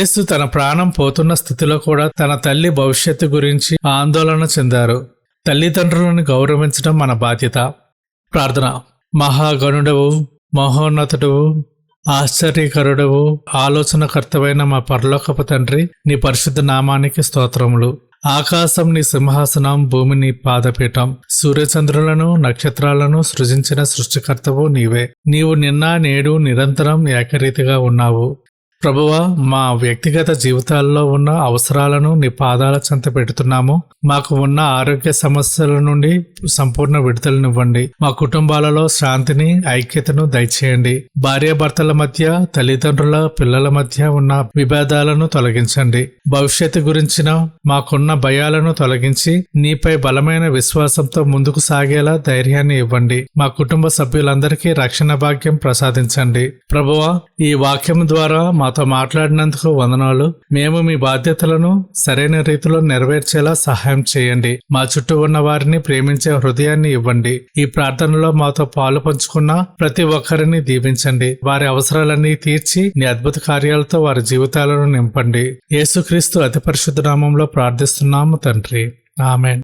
యేసు తన ప్రాణం పోతున్న స్థితిలో కూడా తన తల్లి భవిష్యత్తు గురించి ఆందోళన చెందారు. తల్లిదండ్రులను గౌరవించడం మన బాధ్యత. ప్రార్థన. మహాగణుడవు, మహోన్నతుడవు, ఆశ్చర్యకరుడవు, ఆలోచనకర్తవైన మా పరలోకపు తండ్రి, నీ పరిశుద్ధ నామానికి స్తోత్రములు. ఆకాశం నీ సింహాసనం, భూమి నీ పాదపీఠం. సూర్యచంద్రులను నక్షత్రాలను సృజించిన సృష్టికర్తవు నీవే. నీవు నిన్న నేడు నిరంతరం ఏకరీతిగా ఉన్నావు. ప్రభువా, మా వ్యక్తిగత జీవితాల్లో ఉన్న అవసరాలను నీ పాదాల చెంత పెడుతున్నాము. మాకు ఉన్న ఆరోగ్య సమస్యల నుండి సంపూర్ణ విడుదలనివ్వండి. మా కుటుంబాలలో శాంతిని, ఐక్యతను దయచేయండి. భార్యాభర్తల మధ్య, తల్లిదండ్రుల పిల్లల మధ్య ఉన్న విభేదాలను తొలగించండి. భవిష్యత్తు గురించిన మాకున్న భయాలను తొలగించి నీపై బలమైన విశ్వాసంతో ముందుకు సాగేలా ధైర్యాన్ని ఇవ్వండి. మా కుటుంబ సభ్యులందరికీ రక్షణ భాగ్యం ప్రసాదించండి. ప్రభువా, ఈ వాక్యం ద్వారా మాతో మాట్లాడినందుకు వందనాలు. మేము మీ బాధ్యతలను సరైన రీతిలో నెరవేర్చేలా సహాయం చేయండి. మా చుట్టూ ఉన్న వారిని ప్రేమించే హృదయాన్ని ఇవ్వండి. ఈ ప్రార్థనలో మాతో పాలు పంచుకున్న ప్రతి ఒక్కరిని దీవించండి. వారి అవసరాలన్నీ తీర్చి నీ అద్భుత కార్యాలతో వారి జీవితాలను నింపండి. యేసుక్రీస్తు అతి పరిశుద్ధ నామంలో ప్రార్థిస్తున్నాము తండ్రి. ఆమేన్.